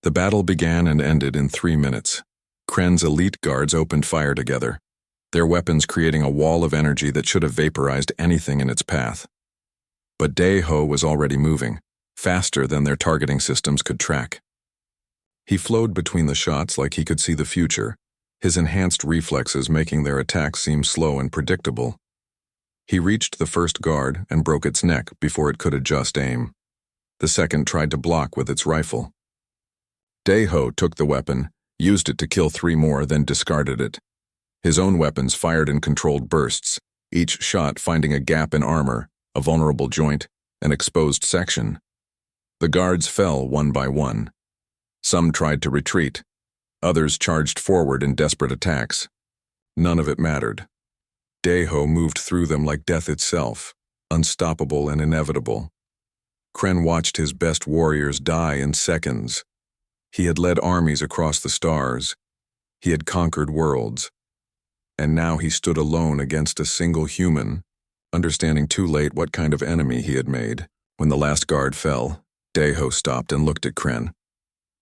The battle began and ended in 3 minutes. Kren's elite guards opened fire together, their weapons creating a wall of energy that should have vaporized anything in its path. But Dae-ho was already moving, faster than their targeting systems could track. He flowed between the shots like he could see the future, his enhanced reflexes making their attacks seem slow and predictable. He reached the first guard and broke its neck before it could adjust aim. The second tried to block with its rifle. Dae-ho took the weapon, used it to kill 3 more, then discarded it. His own weapons fired in controlled bursts, each shot finding a gap in armor, a vulnerable joint, an exposed section. The guards fell one by one. Some tried to retreat. Others charged forward in desperate attacks. None of it mattered. Dae-ho moved through them like death itself, unstoppable and inevitable. Kren watched his best warriors die in seconds. He had led armies across the stars. He had conquered worlds. And now he stood alone against a single human, understanding too late what kind of enemy he had made. When the last guard fell, Dae-ho stopped and looked at Kren.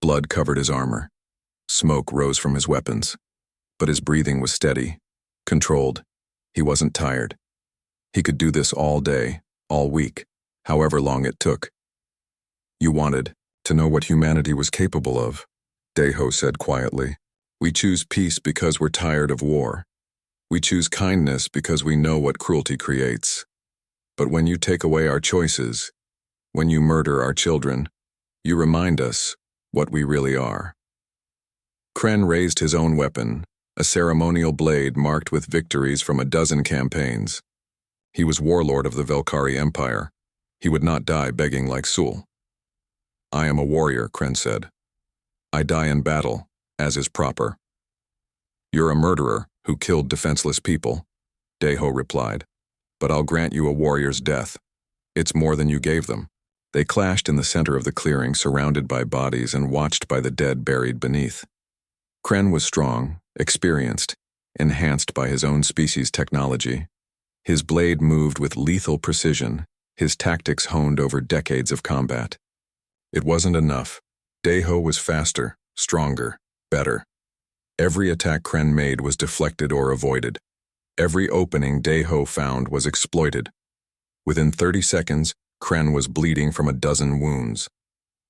Blood covered his armor. Smoke rose from his weapons. But his breathing was steady, controlled. He wasn't tired. He could do this all day, all week, however long it took. "You wanted to know what humanity was capable of," Dae-ho said quietly. "We choose peace because we're tired of war. We choose kindness because we know what cruelty creates. But when you take away our choices, when you murder our children, you remind us what we really are." Kren raised his own weapon, a ceremonial blade marked with victories from a dozen campaigns. He was warlord of the Velkari Empire. He would not die begging like Sul. "I am a warrior," Kren said. "I die in battle, as is proper." "You're a murderer who killed defenseless people," Dae-ho replied. "But I'll grant you a warrior's death. It's more than you gave them." They clashed in the center of the clearing, surrounded by bodies and watched by the dead buried beneath. Kren was strong, experienced, enhanced by his own species' technology. His blade moved with lethal precision, his tactics honed over decades of combat. It wasn't enough. Dae-ho was faster, stronger, better. Every attack Kren made was deflected or avoided. Every opening Dae-ho found was exploited. Within 30 seconds, Kren was bleeding from a dozen wounds.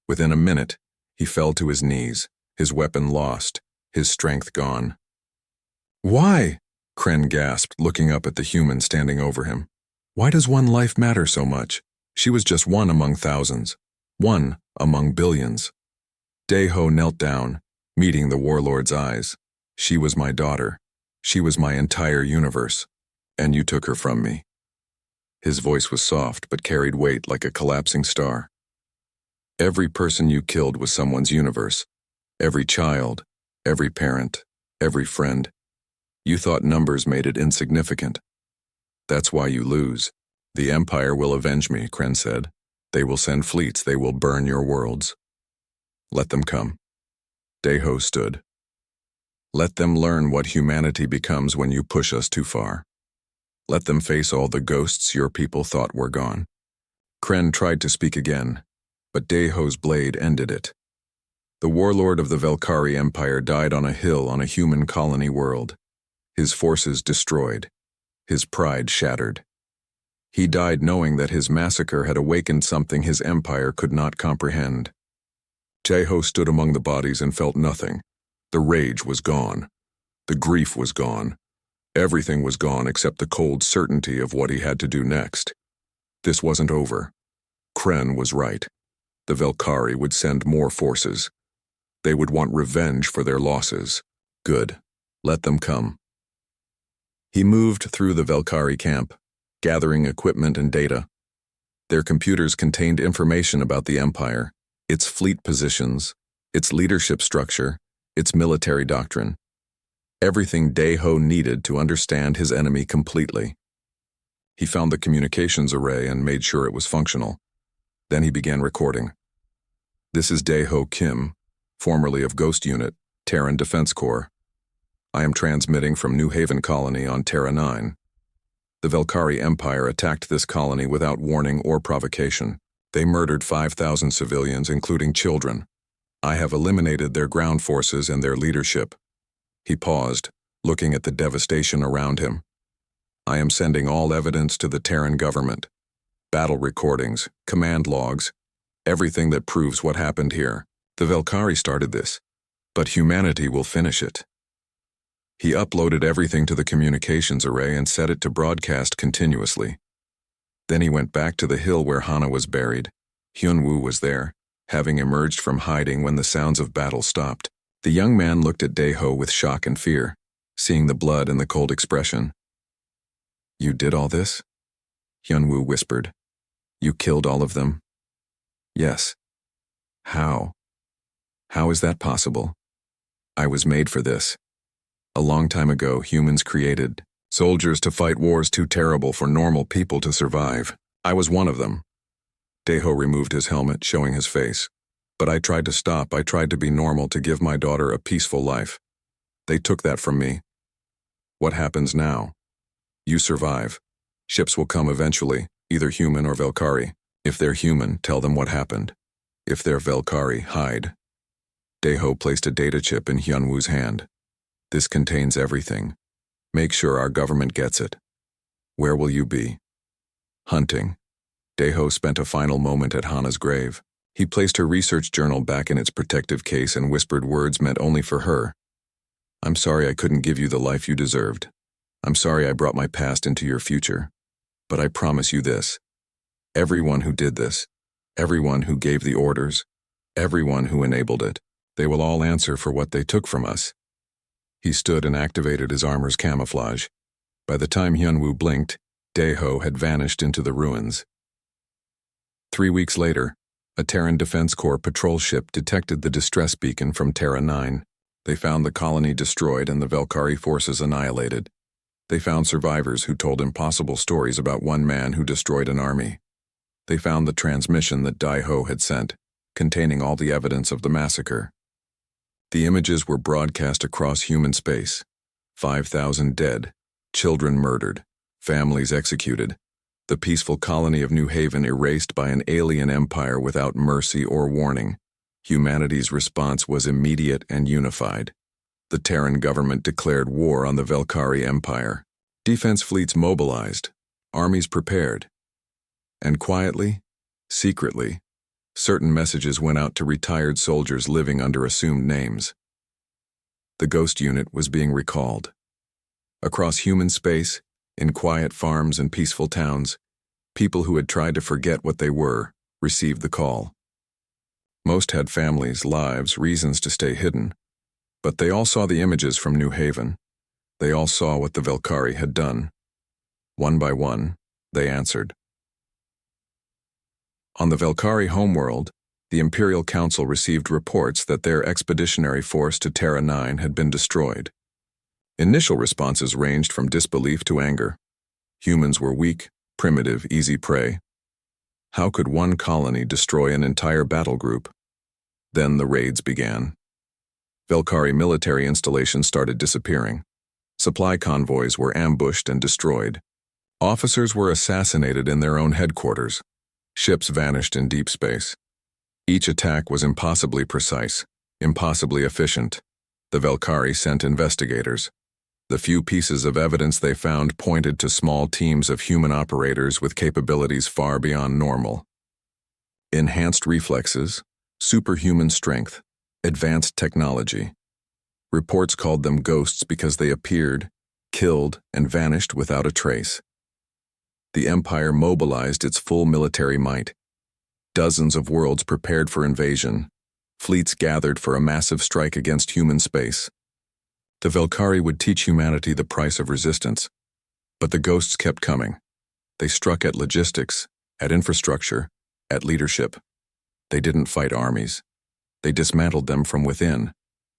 Within a minute, he fell to his knees, his weapon lost, his strength gone. "Why?" Kren gasped, looking up at the human standing over him. "Why does one life matter so much? She was just one among thousands, one among billions." Dae-ho knelt down, meeting the warlord's eyes. "She was my daughter. She was my entire universe. And you took her from me." His voice was soft but carried weight like a collapsing star. "Every person you killed was someone's universe. Every child, every parent, every friend. You thought numbers made it insignificant. That's why you lose. The Empire will avenge me," Kren said. "They will send fleets, they will burn your worlds. Let them come." Dae-ho stood. "Let them learn what humanity becomes when you push us too far. Let them face all the ghosts your people thought were gone." Kren tried to speak again, but Dae-ho's blade ended it. The warlord of the Velkari Empire died on a hill on a human colony world. His forces destroyed, his pride shattered. He died knowing that his massacre had awakened something his empire could not comprehend. Dae-ho stood among the bodies and felt nothing. The rage was gone. The grief was gone. Everything was gone except the cold certainty of what he had to do next. This wasn't over. Kren was right. The Velkari would send more forces. They would want revenge for their losses. Good. Let them come. He moved through the Velkari camp, gathering equipment and data. Their computers contained information about the Empire, its fleet positions, its leadership structure, its military doctrine. Everything Dae-ho needed to understand his enemy completely. He found the communications array and made sure it was functional. Then he began recording. "This is Dae-ho Kim, formerly of Ghost Unit, Terran Defense Corps. I am transmitting from New Haven Colony on Terra 9. The Velkari Empire attacked this colony without warning or provocation. They murdered 5,000 civilians, including children. I have eliminated their ground forces and their leadership. He paused, looking at the devastation around him. I am sending all evidence to the Terran government. Battle recordings, command logs, everything that proves what happened here. The Velkari started this, but humanity will finish it. He uploaded everything to the communications array and set it to broadcast continuously. Then he went back to the hill where Hana was buried. Hyunwoo was there, having emerged from hiding when the sounds of battle stopped. The young man looked at Daeho with shock and fear, seeing the blood and the cold expression. You did all this? Hyunwoo whispered. You killed all of them? Yes. How? How is that possible? I was made for this. A long time ago, humans created soldiers to fight wars too terrible for normal people to survive. I was one of them. Daeho removed his helmet, showing his face. But I tried to stop. I tried to be normal, to give my daughter a peaceful life. They took that from me. What happens now? You survive. Ships will come eventually, either human or Velkari. If they're human, tell them what happened. If they're Velkari, hide. Daeho placed a data chip in Hyunwoo's hand. This contains everything. Make sure our government gets it. Where will you be? Hunting. Daeho spent a final moment at Hana's grave. He placed her research journal back in its protective case and whispered words meant only for her. I'm sorry I couldn't give you the life you deserved. I'm sorry I brought my past into your future. But I promise you this. Everyone who did this, everyone who gave the orders, everyone who enabled it, they will all answer for what they took from us. He stood and activated his armor's camouflage. By the time Hyunwoo blinked, Daeho had vanished into the ruins. 3 weeks later, a Terran Defense Corps patrol ship detected the distress beacon from Terra 9. They found the colony destroyed and the Velkari forces annihilated. They found survivors who told impossible stories about one man who destroyed an army. They found the transmission that Daeho had sent, containing all the evidence of the massacre. The images were broadcast across human space. 5,000 dead, children murdered, families executed, the peaceful colony of New Haven erased by an alien empire without mercy or warning. Humanity's response was immediate and unified. The Terran government declared war on the Velkari Empire. Defense fleets mobilized, armies prepared. And quietly, secretly, certain messages went out to retired soldiers living under assumed names. The Ghost Unit was being recalled. Across human space, in quiet farms and peaceful towns, people who had tried to forget what they were received the call. Most had families, lives, reasons to stay hidden, but they all saw the images from New Haven. They all saw what the Velkari had done. One by one, they answered. On the Velkari homeworld, the Imperial Council received reports that their expeditionary force to Terra 9 had been destroyed. Initial responses ranged from disbelief to anger. Humans were weak, primitive, easy prey. How could one colony destroy an entire battle group? Then the raids began. Velkari military installations started disappearing. Supply convoys were ambushed and destroyed. Officers were assassinated in their own headquarters. Ships vanished in deep space. Each attack was impossibly precise, impossibly efficient. The Velkari sent investigators. The few pieces of evidence they found pointed to small teams of human operators with capabilities far beyond normal. Enhanced reflexes, superhuman strength, advanced technology. Reports called them ghosts because they appeared, killed, and vanished without a trace. The Empire mobilized its full military might. Dozens of worlds prepared for invasion. Fleets gathered for a massive strike against human space. The Velkari would teach humanity the price of resistance. But the ghosts kept coming. They struck at logistics, at infrastructure, at leadership. They didn't fight armies. They dismantled them from within,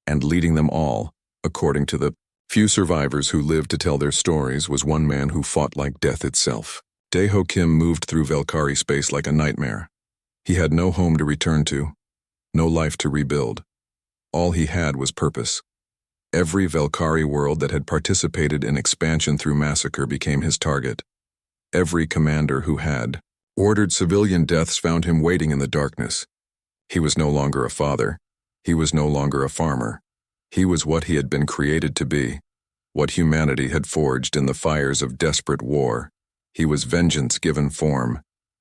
and leading them all, according to the few survivors who lived to tell their stories, was one man who fought like death itself. Daeho Kim moved through Velkari space like a nightmare. He had no home to return to, no life to rebuild. All he had was purpose. Every Velkari world that had participated in expansion through massacre became his target. Every commander who had ordered civilian deaths found him waiting in the darkness. He was no longer a father. He was no longer a farmer. He was what he had been created to be, what humanity had forged in the fires of desperate war. He was vengeance given form,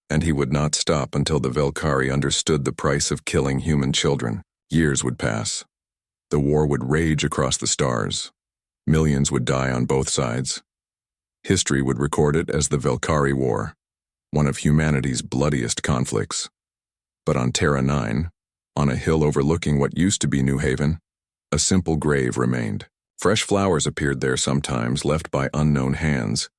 and he would not stop until the Velkari understood the price of killing human children. Years would pass. The war would rage across the stars. Millions would die on both sides. History would record it as the Velkari War, one of humanity's bloodiest conflicts. But on Terra 9, on a hill overlooking what used to be New Haven, a simple grave remained. Fresh flowers appeared there sometimes, left by unknown hands.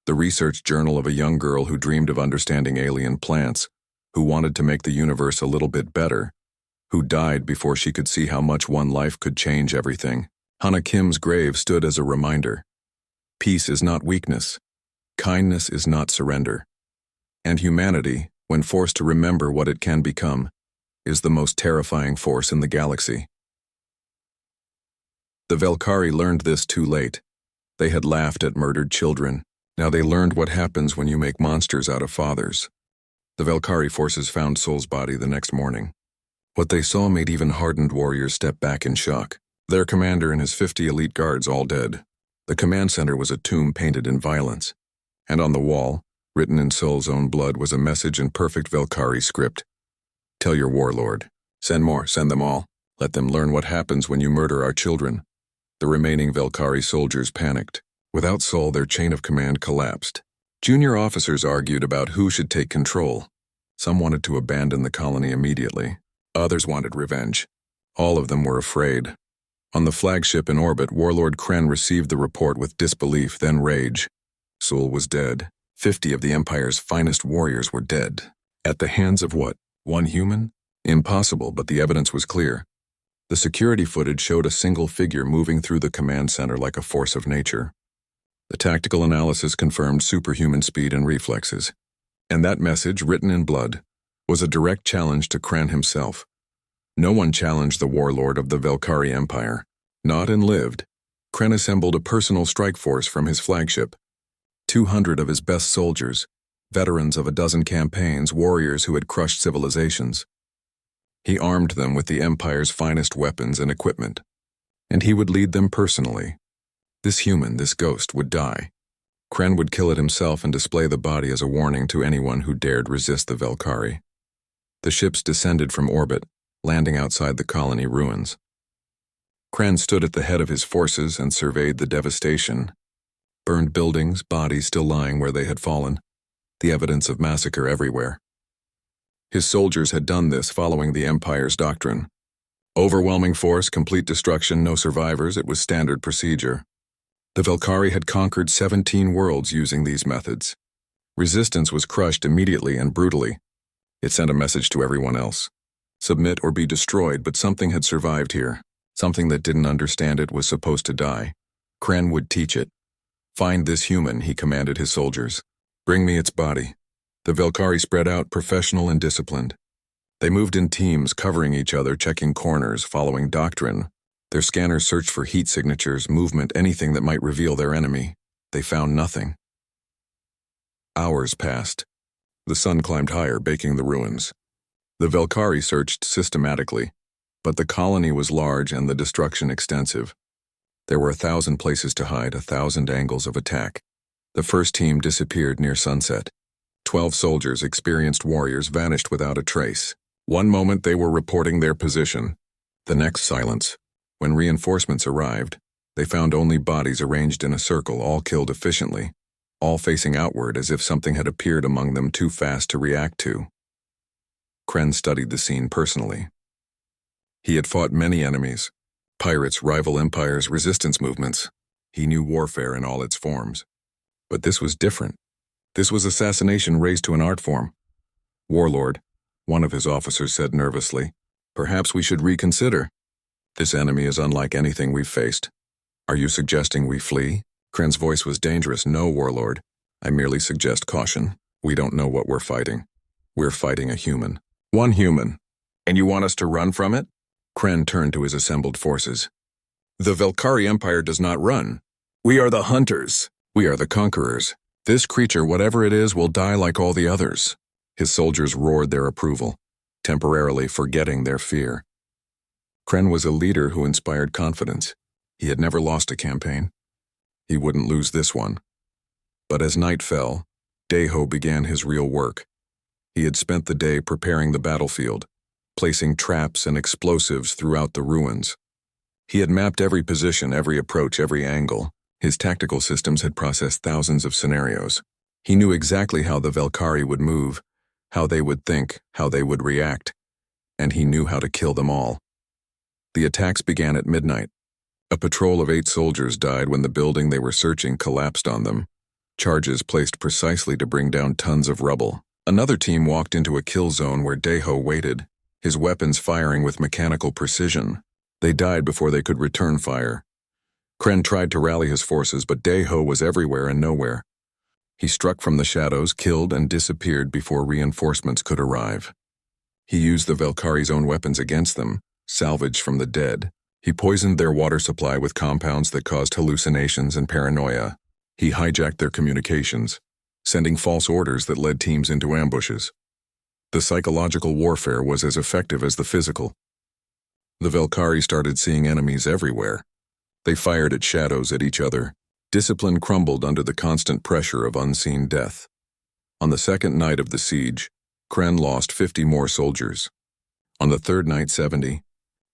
The research journal of a young girl who dreamed of understanding alien plants, who wanted to make the universe a little bit better, who died before she could see how much one life could change everything. Hana Kim's grave stood as a reminder. Peace is not weakness. Kindness is not surrender. And humanity, when forced to remember what it can become, is the most terrifying force in the galaxy. The Velkari learned this too late. They had laughed at murdered children. Now they learned what happens when you make monsters out of fathers. The Velkari forces found Sol's body the next morning. What they saw made even hardened warriors step back in shock. Their commander and his 50 elite guards all dead. The command center was a tomb painted in violence. And on the wall, written in Sol's own blood, was a message in perfect Velkari script. Tell your warlord. Send more, send them all. Let them learn what happens when you murder our children. The remaining Velkari soldiers panicked. Without Sol, their chain of command collapsed. Junior officers argued about who should take control. Some wanted to abandon the colony immediately. Others wanted revenge. All of them were afraid. On the flagship in orbit, Warlord Kren received the report with disbelief, then rage. Sol was dead. 50 of the Empire's finest warriors were dead. At the hands of what? One human? Impossible, but the evidence was clear. The security footage showed a single figure moving through the command center like a force of nature. The tactical analysis confirmed superhuman speed and reflexes. And that message, written in blood, was a direct challenge to Kren himself. No one challenged the warlord of the Velkari Empire. Not and lived. Kren assembled a personal strike force from his flagship. 200 of his best soldiers, veterans of a dozen campaigns, warriors who had crushed civilizations. He armed them with the Empire's finest weapons and equipment. And he would lead them personally. This human, this ghost, would die. Kren would kill it himself and display the body as a warning to anyone who dared resist the Velkari. The ships descended from orbit, landing outside the colony ruins. Kren stood at the head of his forces and surveyed the devastation. Burned buildings, bodies still lying where they had fallen, the evidence of massacre everywhere. His soldiers had done this following the Empire's doctrine. Overwhelming force, complete destruction, no survivors, it was standard procedure. The Velkari had conquered 17 worlds using these methods. Resistance was crushed immediately and brutally. It sent a message to everyone else. Submit or be destroyed, but something had survived here. Something that didn't understand it was supposed to die. Kren would teach it. Find this human, he commanded his soldiers. Bring me its body. The Velkari spread out, professional and disciplined. They moved in teams, covering each other, checking corners, following doctrine. Their scanners searched for heat signatures, movement, anything that might reveal their enemy. They found nothing. Hours passed. The sun climbed higher, baking the ruins. The Velkari searched systematically, but the colony was large and the destruction extensive. There were 1,000 places to hide, 1,000 angles of attack. The first team disappeared near sunset. 12 soldiers, experienced warriors, vanished without a trace. One moment they were reporting their position. The next, silence. When reinforcements arrived, they found only bodies arranged in a circle, all killed efficiently, all facing outward as if something had appeared among them too fast to react to. Kren studied the scene personally. He had fought many enemies, pirates, rival empires, resistance movements. He knew warfare in all its forms. But this was different. This was assassination raised to an art form. Warlord, one of his officers said nervously, perhaps we should reconsider. This enemy is unlike anything we've faced. Are you suggesting we flee? Kren's voice was dangerous. No, Warlord. I merely suggest caution. We don't know what we're fighting. We're fighting a human. One human. And you want us to run from it? Kren turned to his assembled forces. The Velkari Empire does not run. We are the hunters. We are the conquerors. This creature, whatever it is, will die like all the others. His soldiers roared their approval, temporarily forgetting their fear. Kren was a leader who inspired confidence. He had never lost a campaign. He wouldn't lose this one. But as night fell, Daeho began his real work. He had spent the day preparing the battlefield, placing traps and explosives throughout the ruins. He had mapped every position, every approach, every angle. His tactical systems had processed thousands of scenarios. He knew exactly how the Velkhari would move, how they would think, how they would react, and he knew how to kill them all. The attacks began at midnight. A patrol of 8 soldiers died when the building they were searching collapsed on them, charges placed precisely to bring down tons of rubble. Another team walked into a kill zone where Daeho waited, his weapons firing with mechanical precision. They died before they could return fire. Kren tried to rally his forces, but Daeho was everywhere and nowhere. He struck from the shadows, killed, and disappeared before reinforcements could arrive. He used the Velkhari's own weapons against them, salvaged from the dead. He poisoned their water supply with compounds that caused hallucinations and paranoia. He hijacked their communications, sending false orders that led teams into ambushes. The psychological warfare was as effective as the physical. The Velkhari started seeing enemies everywhere. They fired at shadows at each other. Discipline crumbled under the constant pressure of unseen death. On the second night of the siege, Kren lost 50 more soldiers. On the third night, 70.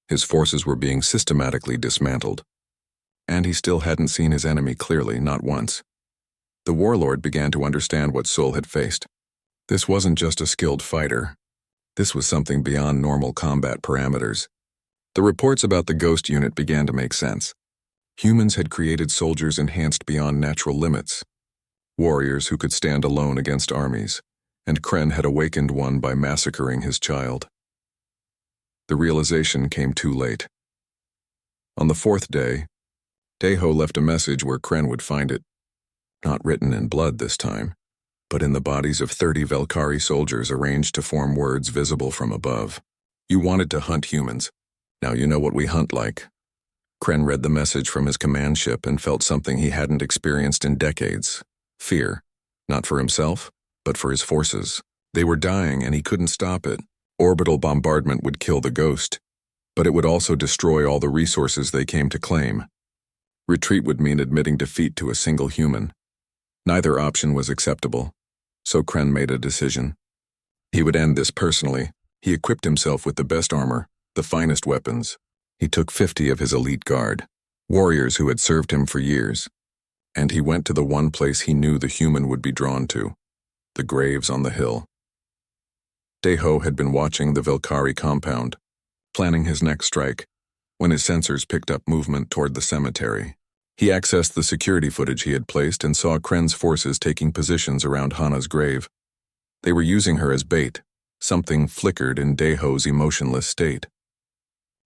His forces were being systematically dismantled. And he still hadn't seen his enemy clearly, not once. The warlord began to understand what Sol had faced. This wasn't just a skilled fighter. This was something beyond normal combat parameters. The reports about the ghost unit began to make sense. Humans had created soldiers enhanced beyond natural limits, warriors who could stand alone against armies, and Kren had awakened one by massacring his child. The realization came too late. On the 4th day, Daeho left a message where Kren would find it, not written in blood this time, but in the bodies of 30 Velkhari soldiers arranged to form words visible from above. You wanted to hunt humans. Now you know what we hunt like. Kren read the message from his command ship and felt something he hadn't experienced in decades. Fear. Not for himself, but for his forces. They were dying and he couldn't stop it. Orbital bombardment would kill the ghost, but it would also destroy all the resources they came to claim. Retreat would mean admitting defeat to a single human. Neither option was acceptable, so Kren made a decision. He would end this personally. He equipped himself with the best armor, the finest weapons. He took 50 of his elite guard, warriors who had served him for years, and he went to the one place he knew the human would be drawn to, the graves on the hill. Daeho had been watching the Velkhari compound, planning his next strike, when his sensors picked up movement toward the cemetery. He accessed the security footage he had placed and saw Kren's forces taking positions around Hana's grave. They were using her as bait. Something flickered in Daeho's emotionless state.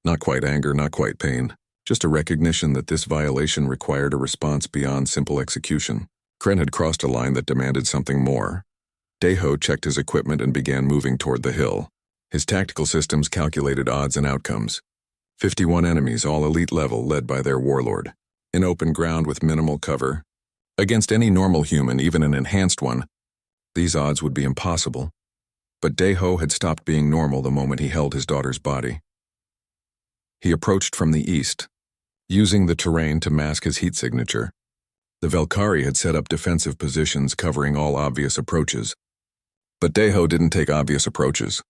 Not quite anger, not quite pain, just a recognition that this violation required a response beyond simple execution. Kren had crossed a line that demanded something more. Daeho checked his equipment and began moving toward the hill. His tactical systems calculated odds and outcomes. 51 enemies, all elite level, led by their warlord. In open ground with minimal cover. Against any normal human, even an enhanced one, these odds would be impossible. But Daeho had stopped being normal the moment he held his daughter's body. He approached from the east, using the terrain to mask his heat signature. The Velkhari had set up defensive positions covering all obvious approaches. But Daeho didn't take obvious approaches.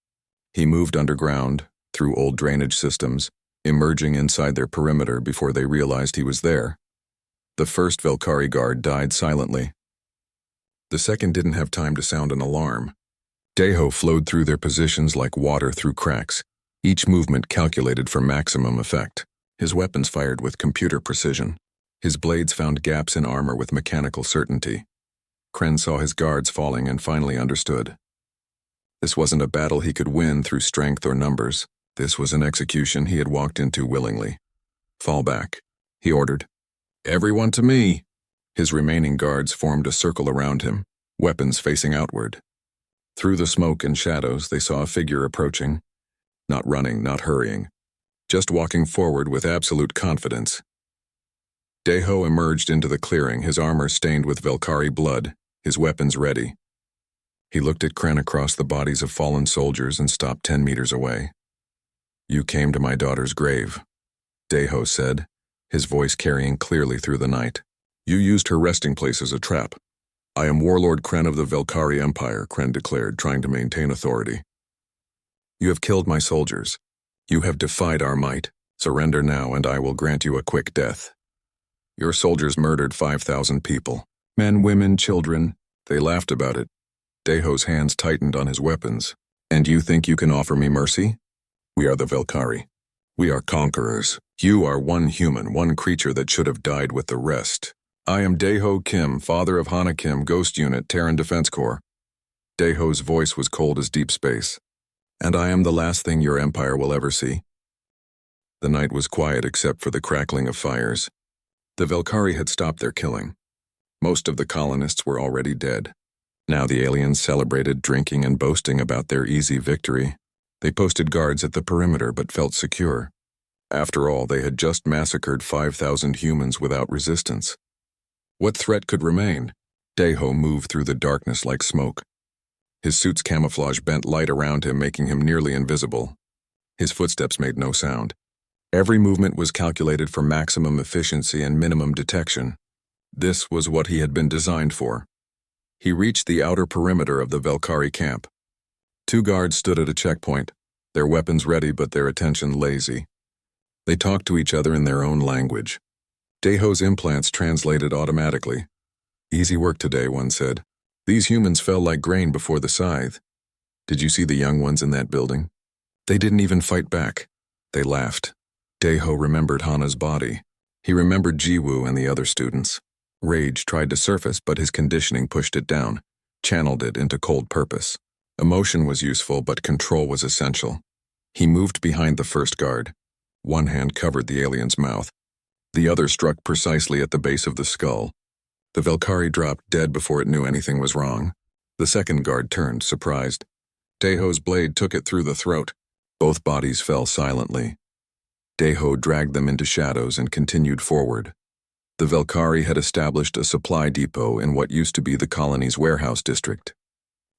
He moved underground, through old drainage systems, emerging inside their perimeter before they realized he was there. The first Velkhari guard died silently. The second didn't have time to sound an alarm. Daeho flowed through their positions like water through cracks, each movement calculated for maximum effect. His weapons fired with computer precision. His blades found gaps in armor with mechanical certainty. Kren saw his guards falling and finally understood. This wasn't a battle he could win through strength or numbers. This was an execution he had walked into willingly. Fall back, he ordered. Everyone to me. His remaining guards formed a circle around him, weapons facing outward. Through the smoke and shadows, they saw a figure approaching. Not running, not hurrying, just walking forward with absolute confidence. Daeho emerged into the clearing, his armor stained with Velkhari blood, his weapons ready. He looked at Kren across the bodies of fallen soldiers and stopped 10 meters away. You came to my daughter's grave, Daeho said, his voice carrying clearly through the night. You used her resting place as a trap. I am Warlord Kren of the Velkari Empire, Kren declared, trying to maintain authority. You have killed my soldiers. You have defied our might. Surrender now, and I will grant you a quick death. Your soldiers murdered 5,000 people. Men, women, children. They laughed about it. Daeho's hands tightened on his weapons. And you think you can offer me mercy? We are the Velkari. We are conquerors. You are one human, one creature that should have died with the rest. I am Daeho Kim, father of Hana Kim, Ghost Unit, Terran Defense Corps. Daeho's voice was cold as deep space. And I am the last thing your empire will ever see. The night was quiet except for the crackling of fires. The Velkari had stopped their killing. Most of the colonists were already dead. Now the aliens celebrated, drinking and boasting about their easy victory. They posted guards at the perimeter but felt secure. After all, they had just massacred 5,000 humans without resistance. What threat could remain? Daeho moved through the darkness like smoke. His suit's camouflage bent light around him, making him nearly invisible. His footsteps made no sound. Every movement was calculated for maximum efficiency and minimum detection. This was what he had been designed for. He reached the outer perimeter of the Velkari camp. 2 guards stood at a checkpoint, their weapons ready but their attention lazy. They talked to each other in their own language. Daeho's implants translated automatically. Easy work today, one said. These humans fell like grain before the scythe. Did you see the young ones in that building? They didn't even fight back. They laughed. Daeho remembered Hana's body. He remembered Jiwoo and the other students. Rage tried to surface, but his conditioning pushed it down, channeled it into cold purpose. Emotion was useful, but control was essential. He moved behind the first guard. One hand covered the alien's mouth. The other struck precisely at the base of the skull. The Velkari dropped dead before it knew anything was wrong. The second guard turned, surprised. Daeho's blade took it through the throat. Both bodies fell silently. Daeho dragged them into shadows and continued forward. The Velkari had established a supply depot in what used to be the colony's warehouse district.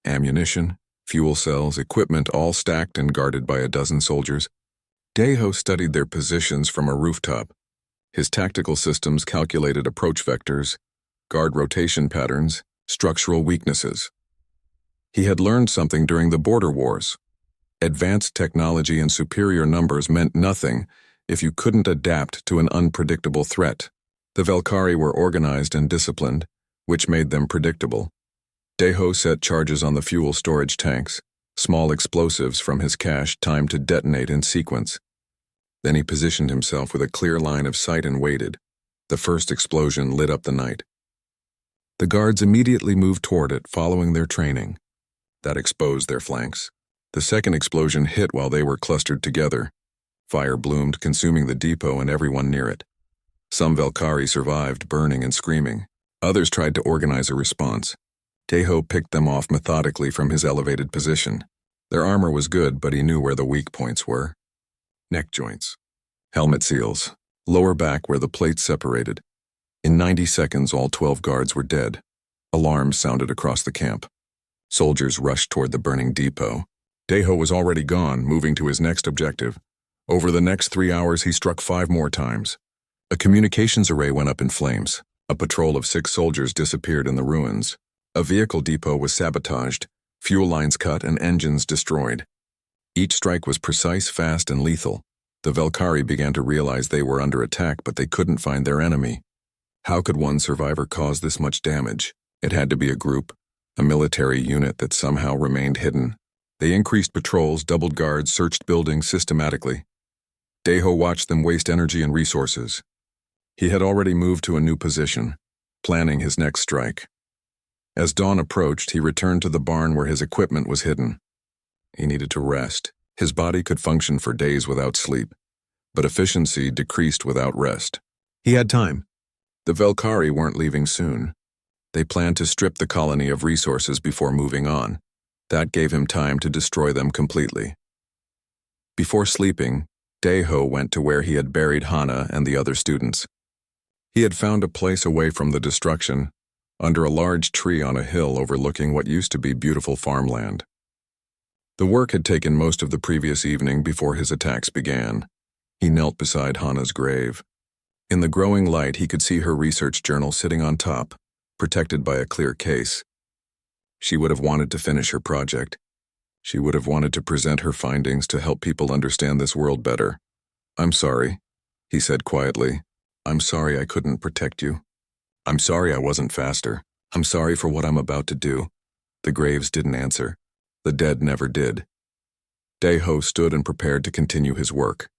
Ammunition, fuel cells, equipment all stacked and guarded by a dozen soldiers. Daeho studied their positions from a rooftop. His tactical systems calculated approach vectors, guard rotation patterns, structural weaknesses. He had learned something during the border wars. Advanced technology and superior numbers meant nothing if you couldn't adapt to an unpredictable threat. The Velkari were organized and disciplined, which made them predictable. Daeho set charges on the fuel storage tanks, small explosives from his cache timed to detonate in sequence. Then he positioned himself with a clear line of sight and waited. The first explosion lit up the night. The guards immediately moved toward it, following their training. That exposed their flanks. The second explosion hit while they were clustered together. Fire bloomed, consuming the depot and everyone near it. Some Velkari survived, burning and screaming. Others tried to organize a response. Daeho picked them off methodically from his elevated position. Their armor was good, but he knew where the weak points were. Neck joints, helmet seals, lower back where the plates separated. In 90 seconds, all 12 guards were dead. Alarms sounded across the camp. Soldiers rushed toward the burning depot. Daeho was already gone, moving to his next objective. Over the next 3 hours, he struck 5 more times. A communications array went up in flames. A patrol of 6 soldiers disappeared in the ruins. A vehicle depot was sabotaged, fuel lines cut, and engines destroyed. Each strike was precise, fast, and lethal. The Velkari began to realize they were under attack, but they couldn't find their enemy. How could one survivor cause this much damage? It had to be a group, a military unit that somehow remained hidden. They increased patrols, doubled guards, searched buildings systematically. Daeho watched them waste energy and resources. He had already moved to a new position, planning his next strike. As dawn approached, he returned to the barn where his equipment was hidden. He needed to rest. His body could function for days without sleep, but efficiency decreased without rest. He had time. The Velkari weren't leaving soon. They planned to strip the colony of resources before moving on. That gave him time to destroy them completely. Before sleeping, Daeho went to where he had buried Hana and the other students. He had found a place away from the destruction, under a large tree on a hill overlooking what used to be beautiful farmland. The work had taken most of the previous evening before his attacks began. He knelt beside Hana's grave. In the growing light, he could see her research journal sitting on top, protected by a clear case. She would have wanted to finish her project. She would have wanted to present her findings to help people understand this world better. "I'm sorry," he said quietly. "I'm sorry I couldn't protect you. I'm sorry I wasn't faster. I'm sorry for what I'm about to do." The graves didn't answer. The dead never did. Daeho stood and prepared to continue his work.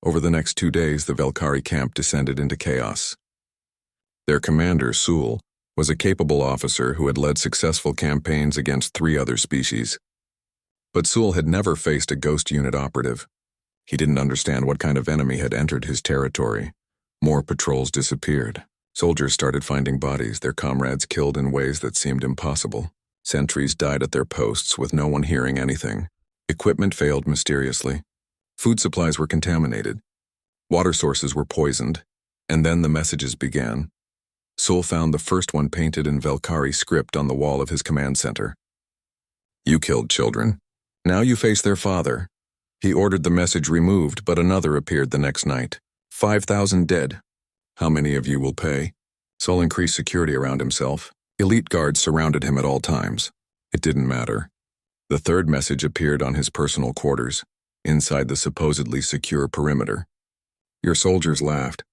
Over the next 2 days, the Velkari camp descended into chaos. Their commander, Sul, was a capable officer who had led successful campaigns against 3 other species. But Sul had never faced a ghost unit operative. He didn't understand what kind of enemy had entered his territory. More patrols disappeared. Soldiers started finding bodies, their comrades killed in ways that seemed impossible. Sentries died at their posts with no one hearing anything. Equipment failed mysteriously. Food supplies were contaminated. Water sources were poisoned. And then the messages began. Sul found the first one painted in Velkari script on the wall of his command center. "You killed children. Now you face their father." He ordered the message removed, but another appeared the next night. 5,000 dead. How many of you will pay?" Sul increased security around himself. Elite guards surrounded him at all times. It didn't matter. The third message appeared on his personal quarters, inside the supposedly secure perimeter. Your soldiers laughed.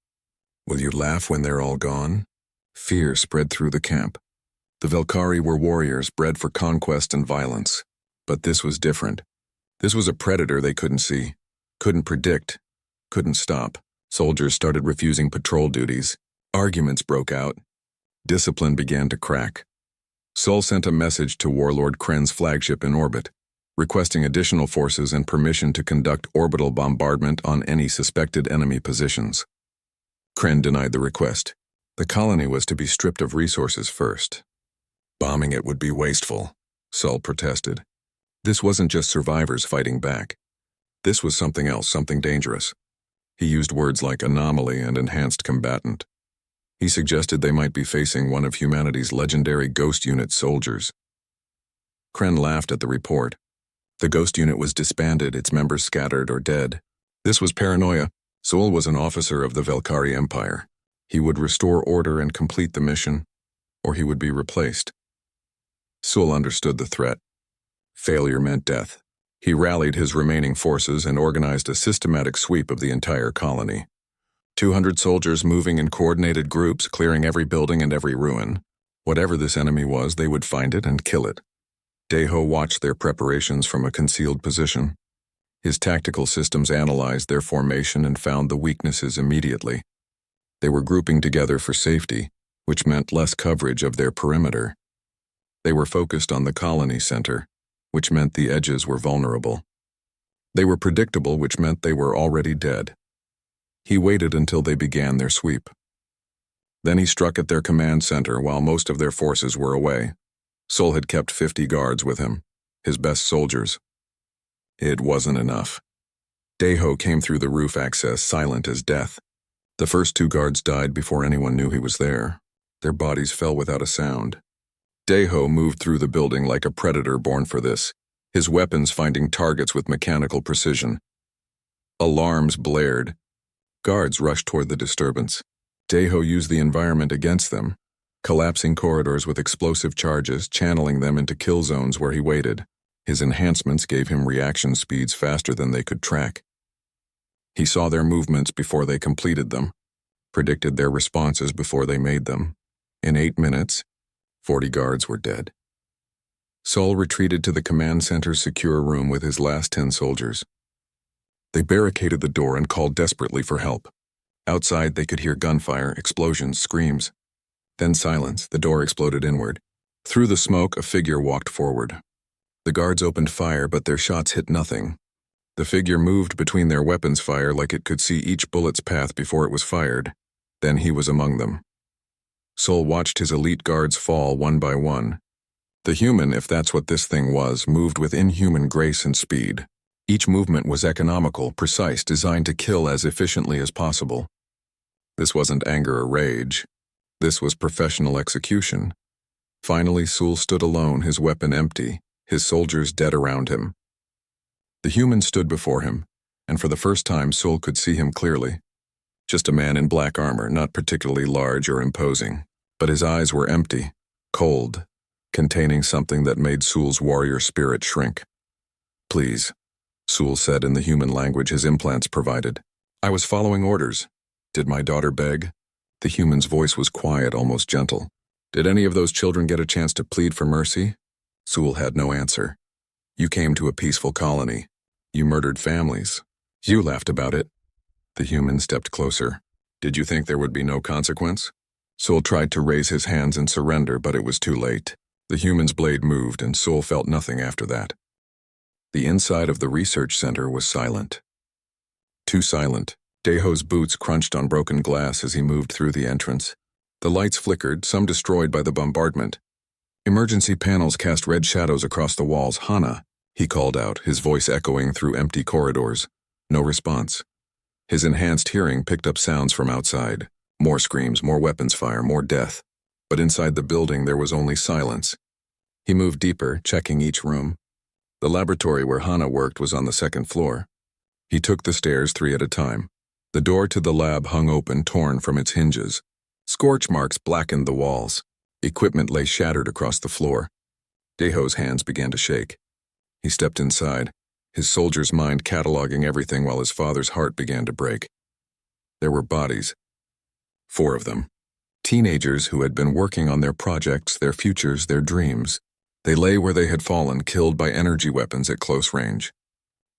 Will you laugh when they're all gone? Fear spread through the camp. The Velkari were warriors bred for conquest and violence. But this was different. This was a predator they couldn't see, couldn't predict, couldn't stop. Soldiers started refusing patrol duties. Arguments broke out. Discipline began to crack. Sul sent a message to Warlord Kren's flagship in orbit, requesting additional forces and permission to conduct orbital bombardment on any suspected enemy positions. Kren denied the request. The colony was to be stripped of resources first. Bombing it would be wasteful, Sul protested. This wasn't just survivors fighting back. This was something else, something dangerous. He used words like anomaly and enhanced combatant. He suggested they might be facing one of humanity's legendary Ghost Unit soldiers. Kren laughed at the report. The Ghost Unit was disbanded, its members scattered or dead. This was paranoia. Sul was an officer of the Velkari Empire. He would restore order and complete the mission, or he would be replaced. Sul understood the threat. Failure meant death. He rallied his remaining forces and organized a systematic sweep of the entire colony. 200 soldiers moving in coordinated groups, clearing every building and every ruin. Whatever this enemy was, they would find it and kill it. Daeho watched their preparations from a concealed position. His tactical systems analyzed their formation and found the weaknesses immediately. They were grouping together for safety, which meant less coverage of their perimeter. They were focused on the colony center, which meant the edges were vulnerable. They were predictable, which meant they were already dead. He waited until they began their sweep. Then he struck at their command center while most of their forces were away. Sul had kept 50 guards with him, his best soldiers. It wasn't enough. Daeho came through the roof access, silent as death. The first 2 guards died before anyone knew he was there. Their bodies fell without a sound. Daeho moved through the building like a predator born for this, his weapons finding targets with mechanical precision. Alarms blared. Guards rushed toward the disturbance. Daeho used the environment against them, collapsing corridors with explosive charges, channeling them into kill zones where he waited. His enhancements gave him reaction speeds faster than they could track. He saw their movements before they completed them, predicted their responses before they made them. In 8 minutes, 40 guards were dead. Sul retreated to the command center's secure room with his last 10 soldiers. They barricaded the door and called desperately for help. Outside, they could hear gunfire, explosions, screams. Then silence. The door exploded inward. Through the smoke, a figure walked forward. The guards opened fire, but their shots hit nothing. The figure moved between their weapons fire like it could see each bullet's path before it was fired. Then he was among them. Sul watched his elite guards fall one by one. The human, if that's what this thing was, moved with inhuman grace and speed. Each movement was economical, precise, designed to kill as efficiently as possible. This wasn't anger or rage. This was professional execution. Finally, Sul stood alone, his weapon empty, his soldiers dead around him. The human stood before him, and for the first time Sul could see him clearly. Just a man in black armor, not particularly large or imposing, but his eyes were empty, cold, containing something that made Sul's warrior spirit shrink. "Please," Sul said in the human language his implants provided. "I was following orders. Did my daughter beg?" The human's voice was quiet, almost gentle. "Did any of those children get a chance to plead for mercy?" Sul had no answer. "You came to a peaceful colony. You murdered families. You laughed about it." The human stepped closer. "Did you think there would be no consequence?" Sul tried to raise his hands in surrender, but it was too late. The human's blade moved, and Sul felt nothing after that. The inside of the research center was silent. Too silent. Deho's boots crunched on broken glass as he moved through the entrance. The lights flickered, some destroyed by the bombardment. Emergency panels cast red shadows across the walls. "Hana," he called out, his voice echoing through empty corridors. No response. His enhanced hearing picked up sounds from outside. More screams, more weapons fire, more death. But inside the building there was only silence. He moved deeper, checking each room. The laboratory where Hana worked was on the second floor. He took the stairs 3 at a time. The door to the lab hung open, torn from its hinges. Scorch marks blackened the walls. Equipment lay shattered across the floor. Deho's hands began to shake. He stepped inside, his soldier's mind cataloging everything while his father's heart began to break. There were bodies. 4 of them. Teenagers who had been working on their projects, their futures, their dreams. They lay where they had fallen, killed by energy weapons at close range.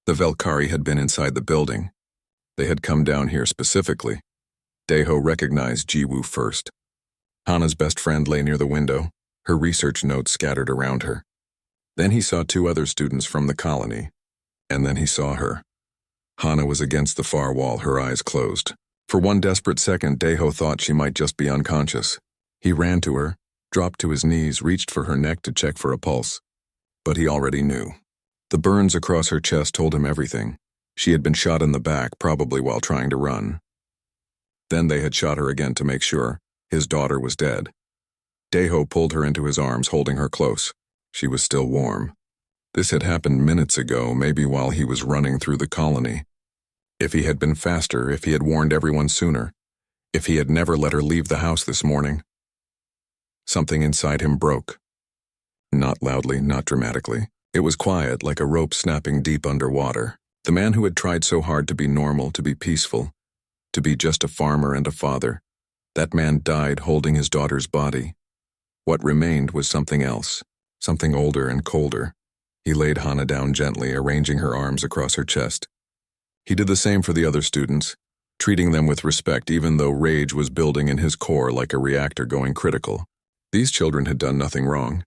The Velkari had been inside the building. They had come down here specifically. Deho recognized Jiwoo first. Hana's best friend lay near the window, her research notes scattered around her. Then he saw 2 other students from the colony. And then he saw her. Hana was against the far wall, her eyes closed. For one desperate second, Deho thought she might just be unconscious. He ran to her, dropped to his knees, reached for her neck to check for a pulse. But he already knew. The burns across her chest told him everything. She had been shot in the back, probably while trying to run. Then they had shot her again to make sure. His daughter was dead. Deho pulled her into his arms, holding her close. She was still warm. This had happened minutes ago, maybe while he was running through the colony. If he had been faster, if he had warned everyone sooner, if he had never let her leave the house this morning. Something inside him broke. Not loudly, not dramatically. It was quiet, like a rope snapping deep underwater. The man who had tried so hard to be normal, to be peaceful, to be just a farmer and a father, that man died holding his daughter's body. What remained was something else, something older and colder. He laid Hana down gently, arranging her arms across her chest. He did the same for the other students, treating them with respect even though rage was building in his core like a reactor going critical. These children had done nothing wrong.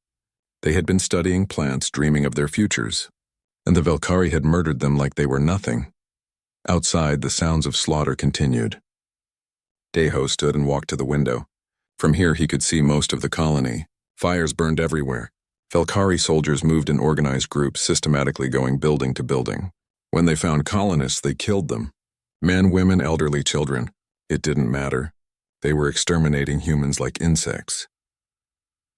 They had been studying plants, dreaming of their futures, and the Velkari had murdered them like they were nothing. Outside, the sounds of slaughter continued. Deho stood and walked to the window. From here he could see most of the colony. Fires burned everywhere. Velkari soldiers moved in organized groups, systematically going building to building. When they found colonists, they killed them. Men, women, elderly children. It didn't matter. They were exterminating humans like insects.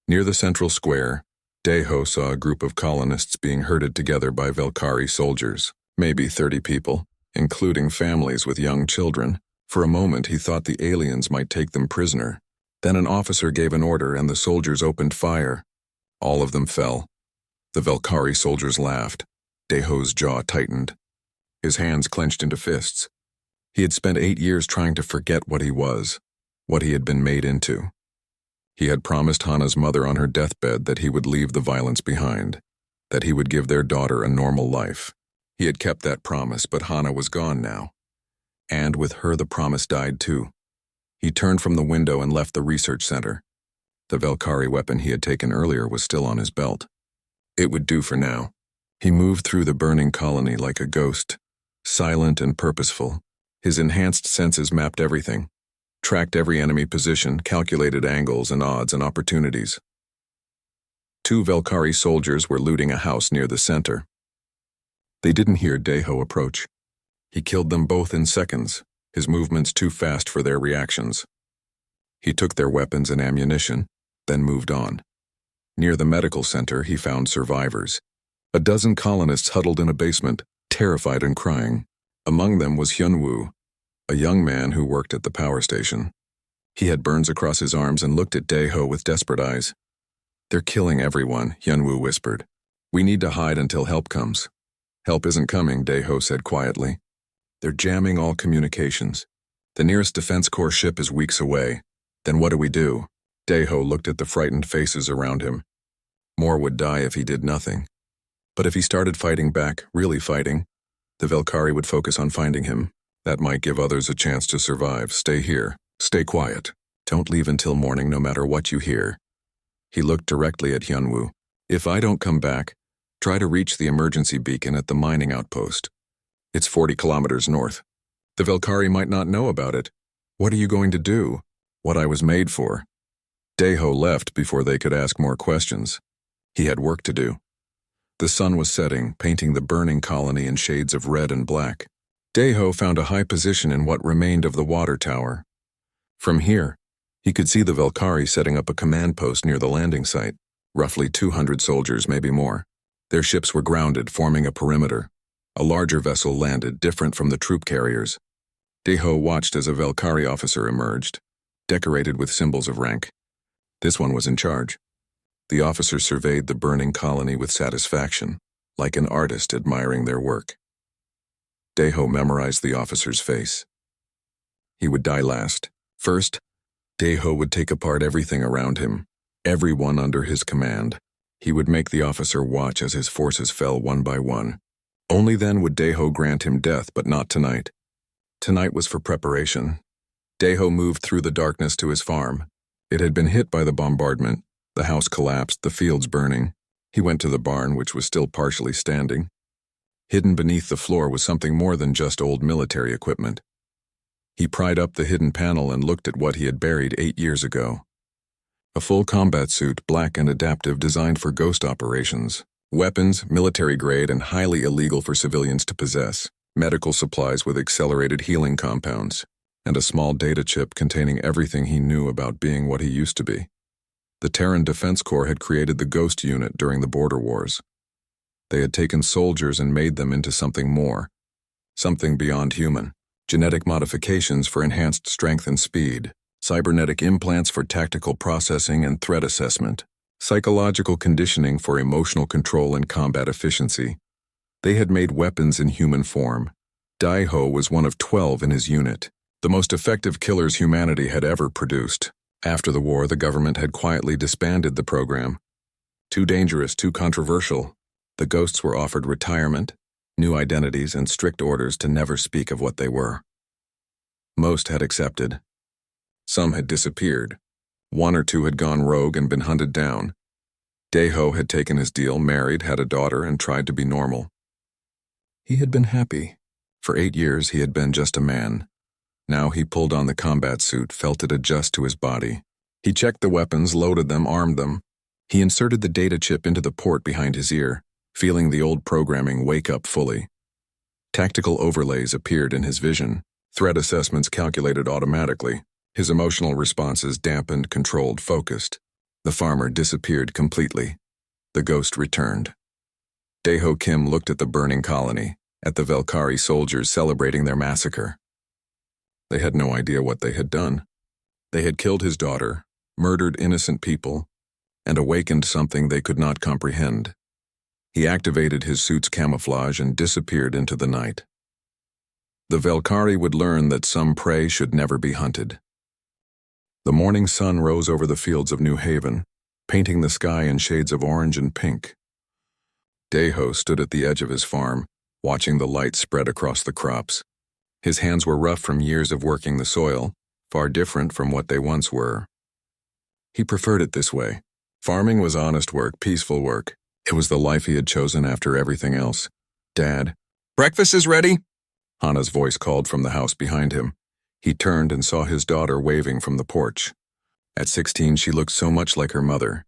Near the central square, Deho saw a group of colonists being herded together by Velkari soldiers, maybe 30 people, including families with young children. For a moment he thought the aliens might take them prisoner. Then an officer gave an order and the soldiers opened fire. All of them fell. The Velkari soldiers laughed. Deho's jaw tightened. His hands clenched into fists. He had spent 8 years trying to forget what he was, what he had been made into. He had promised Hana's mother on her deathbed that he would leave the violence behind, that he would give their daughter a normal life. He had kept that promise, but Hana was gone now. And with her the promise died too. He turned from the window and left the research center. The Velkari weapon he had taken earlier was still on his belt. It would do for now. He moved through the burning colony like a ghost, silent and purposeful. His enhanced senses mapped everything, tracked every enemy position, calculated angles and odds and opportunities. 2 Velkari soldiers were looting a house near the center. They didn't hear Deho approach. He killed them both in seconds, his movements too fast for their reactions. He took their weapons and ammunition, then moved on. Near the medical center, he found survivors. A dozen colonists huddled in a basement, terrified and crying. Among them was Hyunwoo, a young man who worked at the power station. He had burns across his arms and looked at Dae-ho with desperate eyes. "They're killing everyone," Hyunwoo whispered. "We need to hide until help comes." "Help isn't coming," Dae-ho said quietly. "They're jamming all communications. The nearest Defense Corps ship is weeks away. Then what do we do?" Dae-ho looked at the frightened faces around him. More would die if he did nothing. But if he started fighting back, really fighting, the Valkyrie would focus on finding him. That might give others a chance to survive. "Stay here. Stay quiet. Don't leave until morning no matter what you hear." He looked directly at Hyunwoo. "If I don't come back, try to reach the emergency beacon at the mining outpost. It's 40 kilometers north. The Valkyrie might not know about it. What are you going to do?" "What I was made for." Dae-ho left before they could ask more questions. He had work to do. The sun was setting, painting the burning colony in shades of red and black. Dae-ho found a high position in what remained of the water tower. From here, he could see the Valkyrie setting up a command post near the landing site, roughly 200 soldiers, maybe more. Their ships were grounded, forming a perimeter. A larger vessel landed, different from the troop carriers. Dae-ho watched as a Valkyrie officer emerged, decorated with symbols of rank. This one was in charge. The officer surveyed the burning colony with satisfaction, like an artist admiring their work. Dae-ho memorized the officer's face. He would die last. First, Dae-ho would take apart everything around him, everyone under his command. He would make the officer watch as his forces fell one by one. Only then would Dae-ho grant him death, but not tonight. Tonight was for preparation. Dae-ho moved through the darkness to his farm. It had been hit by the bombardment. The house collapsed, the fields burning. He went to the barn, which was still partially standing. Hidden beneath the floor was something more than just old military equipment. He pried up the hidden panel and looked at what he had buried 8 years ago. A full combat suit, black and adaptive, designed for ghost operations. Weapons, military grade and highly illegal for civilians to possess. Medical supplies with accelerated healing compounds. And a small data chip containing everything he knew about being what he used to be. The Terran Defense Corps had created the Ghost Unit during the border wars. They had taken soldiers and made them into something more. Something beyond human. Genetic modifications for enhanced strength and speed. Cybernetic implants for tactical processing and threat assessment. Psychological conditioning for emotional control and combat efficiency. They had made weapons in human form. Dae-ho was one of 12 in his unit. The most effective killers humanity had ever produced. After the war, the government had quietly disbanded the program. Too dangerous, too controversial. The ghosts were offered retirement, new identities, and strict orders to never speak of what they were. Most had accepted. Some had disappeared. 1 or 2 had gone rogue and been hunted down. Dae-ho had taken his deal, married, had a daughter, and tried to be normal. He had been happy. For 8 years, he had been just a man. Now he pulled on the combat suit, felt it adjust to his body. He checked the weapons, loaded them, armed them. He inserted the data chip into the port behind his ear, feeling the old programming wake up fully. Tactical overlays appeared in his vision, threat assessments calculated automatically, his emotional responses dampened, controlled, focused. The farmer disappeared completely. The ghost returned. Dae-ho Kim looked at the burning colony, at the Valkyrie soldiers celebrating their massacre. They had no idea what they had done. They had killed his daughter, murdered innocent people, and awakened something they could not comprehend. He activated his suit's camouflage and disappeared into the night. The Valkyrie would learn that some prey should never be hunted. The morning sun rose over the fields of New Haven, painting the sky in shades of orange and pink. Dae-ho stood at the edge of his farm, watching the light spread across the crops. His hands were rough from years of working the soil, far different from what they once were. He preferred it this way. Farming was honest work, peaceful work. It was the life he had chosen after everything else. "Dad, breakfast is ready," Hana's voice called from the house behind him. He turned and saw his daughter waving from the porch. At 16, she looked so much like her mother.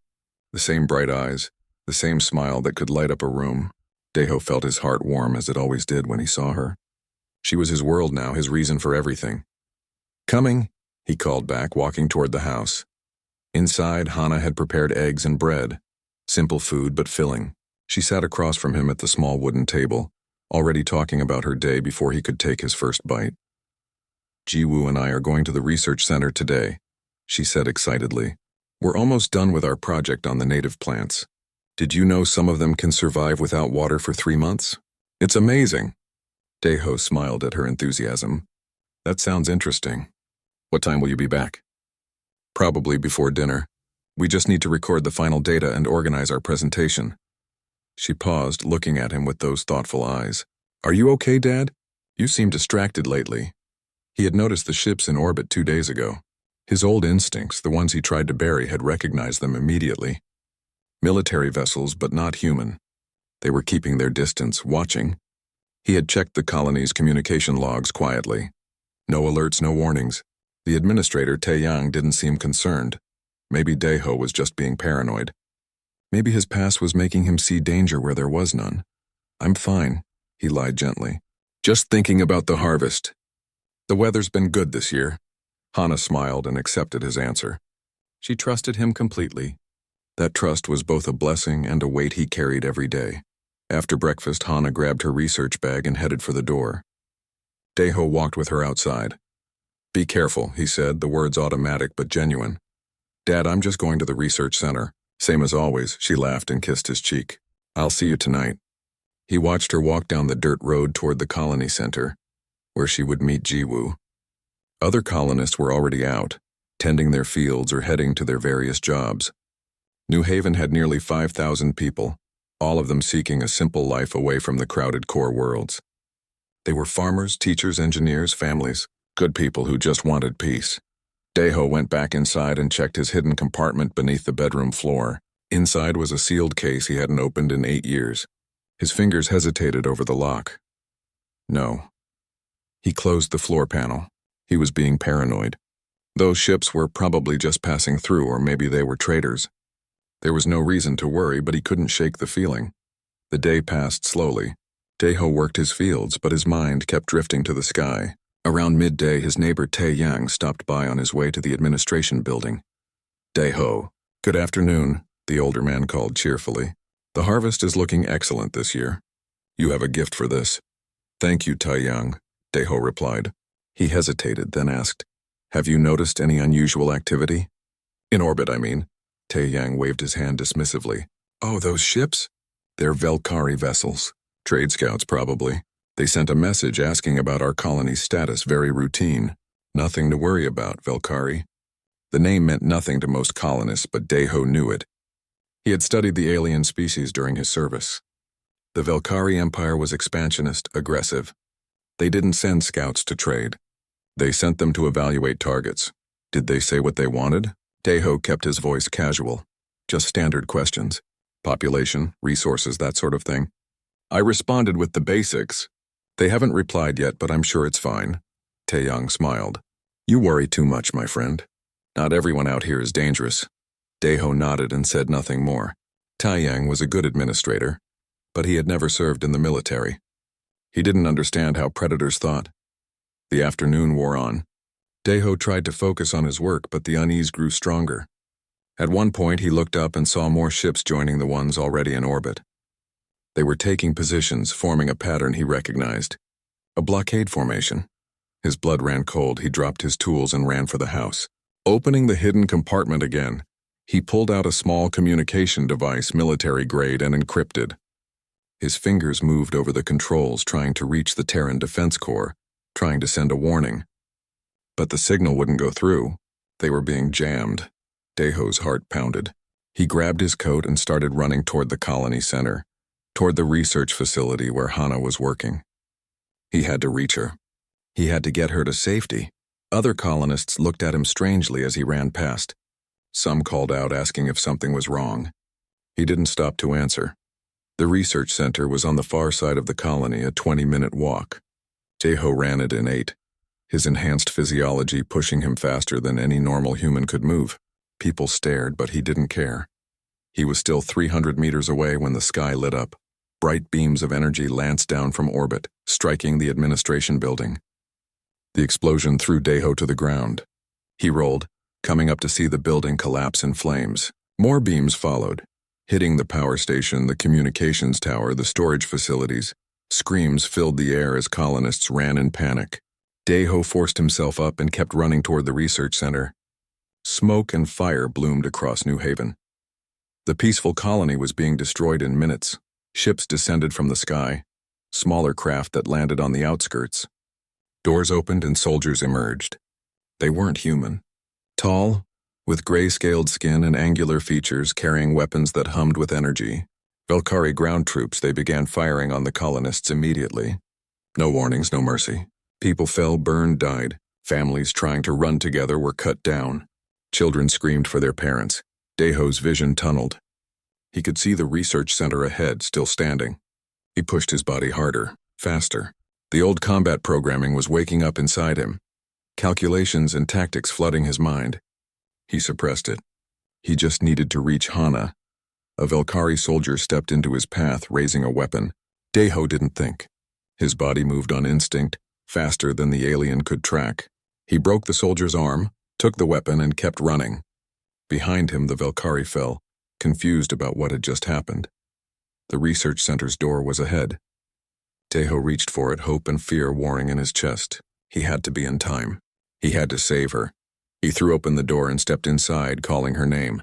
The same bright eyes, the same smile that could light up a room. Dae-ho felt his heart warm as it always did when he saw her. She was his world now, his reason for everything. "Coming," he called back, walking toward the house. Inside, Hana had prepared eggs and bread. Simple food but filling. She sat across from him at the small wooden table, already talking about her day before he could take his first bite. Jiwoo and I are going to the research center today, she said excitedly. We're almost done with our project on the native plants. Did you know some of them can survive without water for 3 months? It's amazing. Daeho smiled at her enthusiasm. That sounds interesting. What time will you be back? Probably before dinner. We just need to record the final data and organize our presentation. She paused, looking at him with those thoughtful eyes. Are you okay, Dad? You seem distracted lately. He had noticed the ships in orbit 2 days ago. His old instincts, the ones he tried to bury, had recognized them immediately. Military vessels, but not human. They were keeping their distance, watching. He had checked the colony's communication logs quietly. No alerts, no warnings. The administrator, Taeyang, didn't seem concerned. Maybe Daeho was just being paranoid. Maybe his past was making him see danger where there was none. I'm fine, he lied gently. Just thinking about the harvest. The weather's been good this year. Hana smiled and accepted his answer. She trusted him completely. That trust was both a blessing and a weight he carried every day. After breakfast, Hana grabbed her research bag and headed for the door. Daeho walked with her outside. Be careful, he said, the words automatic but genuine. Dad, I'm just going to the research center. Same as always, she laughed and kissed his cheek. I'll see you tonight. He watched her walk down the dirt road toward the colony center, where she would meet Jiwoo. Other colonists were already out, tending their fields or heading to their various jobs. New Haven had nearly 5,000 people, all of them seeking a simple life away from the crowded core worlds. They were farmers, teachers, engineers, families, good people who just wanted peace. Daeho went back inside and checked his hidden compartment beneath the bedroom floor. Inside was a sealed case he hadn't opened in 8 years. His fingers hesitated over the lock. No. He closed the floor panel. He was being paranoid. Those ships were probably just passing through, or maybe they were traders. There was no reason to worry, but he couldn't shake the feeling. The day passed slowly. Daeho worked his fields, but his mind kept drifting to the sky. Around midday, his neighbor Taeyang stopped by on his way to the administration building. Daeho. Good afternoon, the older man called cheerfully. The harvest is looking excellent this year. You have a gift for this. Thank you, Taeyang, Daeho replied. He hesitated, then asked, Have you noticed any unusual activity? In orbit, I mean. Taeyang waved his hand dismissively. Oh, those ships? They're Velkari vessels. Trade scouts, probably. They sent a message asking about our colony's status, very routine. Nothing to worry about, Velkari. The name meant nothing to most colonists, but Daeho knew it. He had studied the alien species during his service. The Velkari Empire was expansionist, aggressive. They didn't send scouts to trade. They sent them to evaluate targets. Did they say what they wanted? Daeho kept his voice casual. Just standard questions. Population, resources, that sort of thing. I responded with the basics. They haven't replied yet, but I'm sure it's fine. Taeyang smiled. You worry too much, my friend. Not everyone out here is dangerous. Daeho nodded and said nothing more. Taeyang was a good administrator, but he had never served in the military. He didn't understand how predators thought. The afternoon wore on. Daeho tried to focus on his work, but the unease grew stronger. At one point, he looked up and saw more ships joining the ones already in orbit. They were taking positions, forming a pattern he recognized. A blockade formation. His blood ran cold. He dropped his tools and ran for the house. Opening the hidden compartment again, he pulled out a small communication device, military-grade and encrypted. His fingers moved over the controls, trying to reach the Terran Defense Corps, trying to send a warning. But the signal wouldn't go through. They were being jammed. Daeho's heart pounded. He grabbed his coat and started running toward the colony center, toward the research facility where Hana was working. He had to reach her. He had to get her to safety. Other colonists looked at him strangely as he ran past. Some called out, asking if something was wrong. He didn't stop to answer. The research center was on the far side of the colony, a 20-minute walk. Daeho ran it in 8, his enhanced physiology pushing him faster than any normal human could move. People stared, but he didn't care. He was still 300 meters away when the sky lit up. Bright beams of energy lanced down from orbit, striking the administration building. The explosion threw Daeho to the ground. He rolled, coming up to see the building collapse in flames. More beams followed. hitting the power station, the communications tower, the storage facilities. Screams filled the air as colonists ran in panic. Daeho forced himself up and kept running toward the research center. Smoke and fire bloomed across New Haven. The peaceful colony was being destroyed in minutes. Ships descended from the sky, smaller craft that landed on the outskirts. Doors opened and soldiers emerged. They weren't human. Tall, with gray-scaled skin and angular features, carrying weapons that hummed with energy. Velkari ground troops, they began firing on the colonists immediately. No warnings, no mercy. People fell, burned, died. Families trying to run together were cut down. Children screamed for their parents. Daeho's vision tunneled. He could see the research center ahead, still standing. He pushed his body harder, faster. The old combat programming was waking up inside him. Calculations and tactics flooding his mind. He suppressed it. He just needed to reach Hana. A Velkari soldier stepped into his path, raising a weapon. Daeho didn't think. His body moved on instinct, faster than the alien could track. He broke the soldier's arm, took the weapon, and kept running. Behind him, the Velkari fell, confused about what had just happened. The research center's door was ahead. Daeho reached for it, hope and fear warring in his chest. He had to be in time. He had to save her. He threw open the door and stepped inside, calling her name.